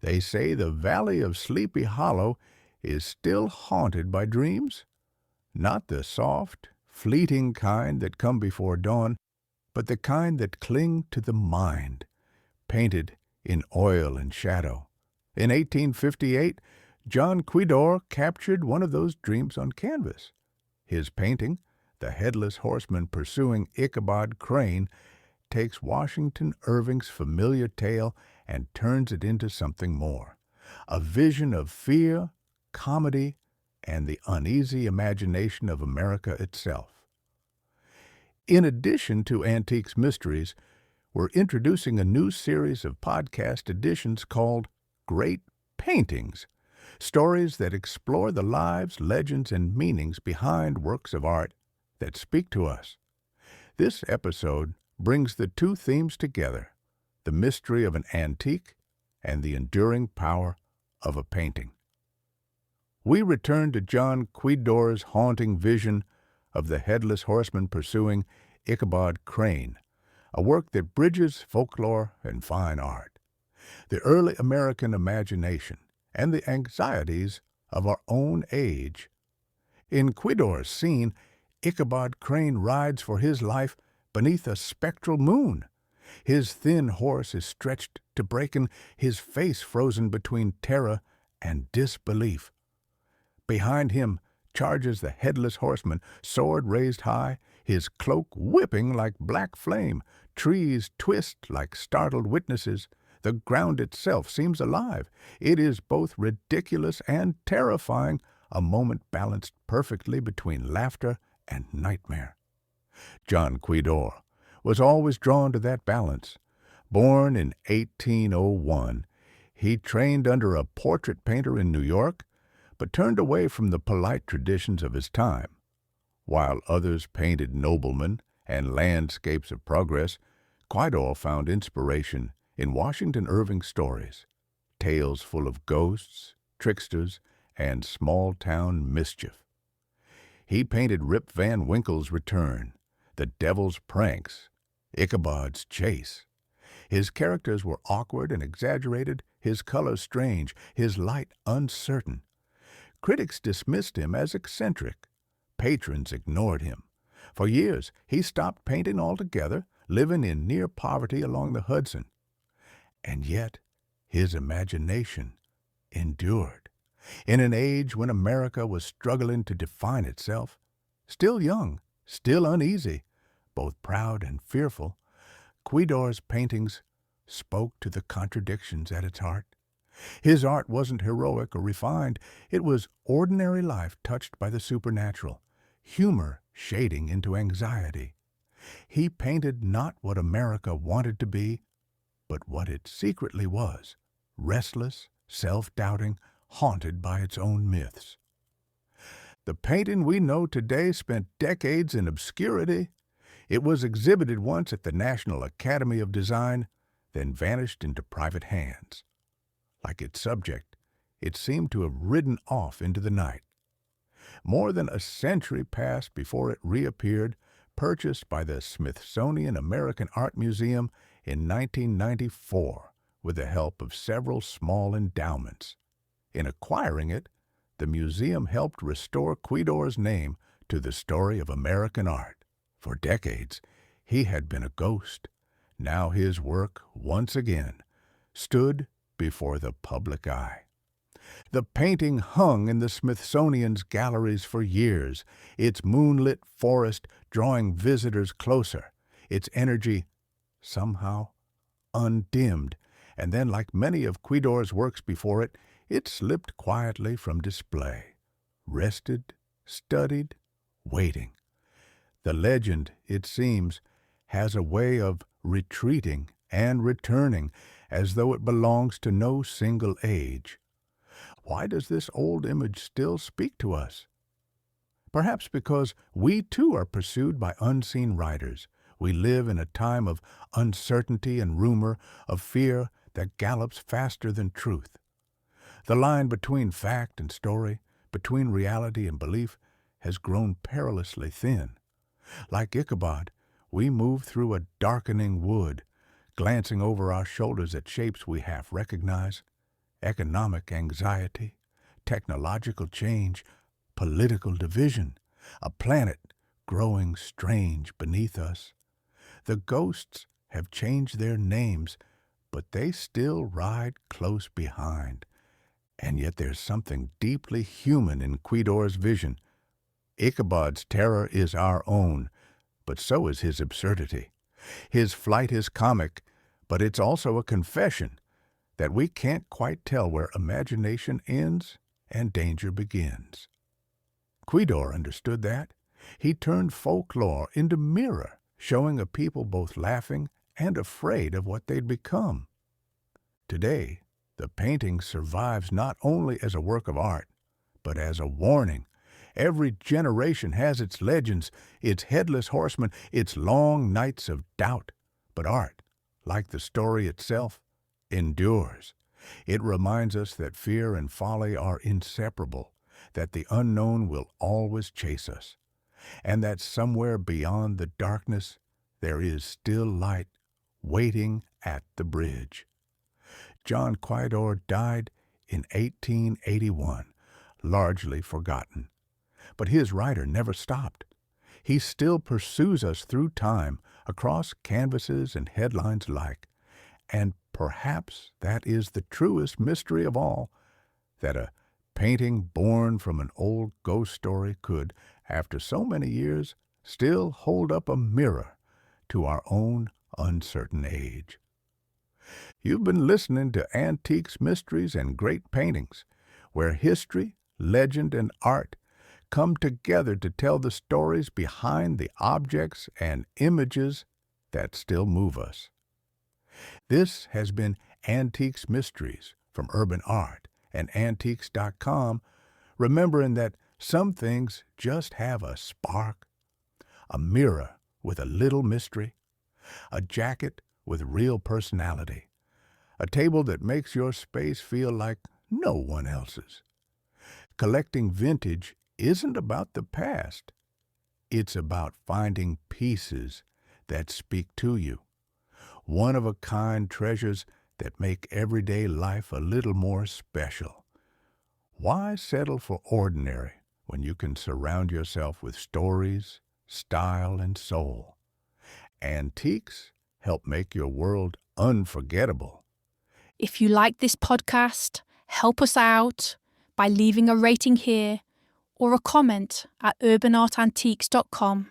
They say the Valley of Sleepy Hollow is still haunted by dreams, not the soft, fleeting kind that come before dawn, but the kind that cling to the mind, painted in oil and shadow. In 1858, John Quidor captured one of those dreams on canvas. His painting, The Headless Horseman Pursuing Ichabod Crane, takes Washington Irving's familiar tale and turns it into something more, a vision of fear, comedy, and the uneasy imagination of America itself. In addition to Antiques Mysteries, we're introducing a new series of podcast editions called Great Paintings, stories that explore the lives, legends, and meanings behind works of art that speak to us. This episode brings the two themes together, the mystery of an antique and the enduring power of a painting. We return to John Quidor's haunting vision of the Headless Horseman Pursuing Ichabod Crane, a work that bridges folklore and fine art, the early American imagination, and the anxieties of our own age. In Quidor's scene, Ichabod Crane rides for his life beneath a spectral moon. His thin horse is stretched to breaking, his face frozen between terror and disbelief. Behind him charges the Headless Horseman, sword raised high, his cloak whipping like black flame. Trees twist like startled witnesses. The ground itself seems alive. It is both ridiculous and terrifying, a moment balanced perfectly between laughter and nightmare. John Quidor was always drawn to that balance. Born in 1801, he trained under a portrait painter in New York, but turned away from the polite traditions of his time. While others painted noblemen and landscapes of progress, Quidor found inspiration in Washington Irving's stories, tales full of ghosts, tricksters, and small-town mischief. He painted Rip Van Winkle's Return, The Devil's Pranks, Ichabod's Chase. His characters were awkward and exaggerated, his colors strange, his light uncertain. Critics dismissed him as eccentric. Patrons ignored him. For years, he stopped painting altogether, living in near poverty along the Hudson. And yet, his imagination endured. In an age when America was struggling to define itself, still young, still uneasy, both proud and fearful, Quidor's paintings spoke to the contradictions at its heart. His art wasn't heroic or refined. It was ordinary life touched by the supernatural, humor shading into anxiety. He painted not what America wanted to be, but what it secretly was, restless, self-doubting, haunted by its own myths. The painting we know today spent decades in obscurity. It was exhibited once at the National Academy of Design, then vanished into private hands. Like its subject, it seemed to have ridden off into the night. More than a century passed before it reappeared, purchased by the Smithsonian American Art Museum in 1994 with the help of several small endowments. In acquiring it, the museum helped restore Quidor's name to the story of American art. For decades, he had been a ghost. Now his work, once again, stood before the public eye. The painting hung in the Smithsonian's galleries for years, its moonlit forest drawing visitors closer, its energy somehow undimmed, and then, like many of Quidor's works before it, it slipped quietly from display, rested, studied, waiting. The legend, it seems, has a way of retreating and returning, as though it belongs to no single age. Why does this old image still speak to us? Perhaps because we too are pursued by unseen riders. We live in a time of uncertainty and rumor, of fear that gallops faster than truth. The line between fact and story, between reality and belief, has grown perilously thin. Like Ichabod, we move through a darkening wood, glancing over our shoulders at shapes we half recognize, economic anxiety, technological change, political division, a planet growing strange beneath us. The ghosts have changed their names, but they still ride close behind. And yet there's something deeply human in Quidor's vision. Ichabod's terror is our own, but so is his absurdity. His flight is comic, but it's also a confession that we can't quite tell where imagination ends and danger begins. Quidor understood that. He turned folklore into mirror, showing a people both laughing and afraid of what they'd become. Today, the painting survives not only as a work of art, but as a warning. Every generation has its legends, its headless horseman, its long nights of doubt. But art, like the story itself, endures. It reminds us that fear and folly are inseparable, that the unknown will always chase us, and that somewhere beyond the darkness there is still light waiting at the bridge. John Quidor died in 1881, largely forgotten. But his writer never stopped. He still pursues us through time, across canvases and headlines alike. And perhaps that is the truest mystery of all, that a painting born from an old ghost story could, after so many years, still hold up a mirror to our own uncertain age. You've been listening to Antiques, Mysteries, and Great Paintings, where history, legend, and art come together to tell the stories behind the objects and images that still move us. This has been Antiques Mysteries from Urban Art and Antiques.com, remembering that some things just have a spark, a mirror with a little mystery, a jacket with real personality, a table that makes your space feel like no one else's. Collecting vintage isn't about the past. It's about finding pieces that speak to you, one-of-a-kind treasures that make everyday life a little more special. Why settle for ordinary when you can surround yourself with stories, style, and soul? Antiques help make your world unforgettable. If you like this podcast, help us out by leaving a rating here or a comment at urbanartantiques.com.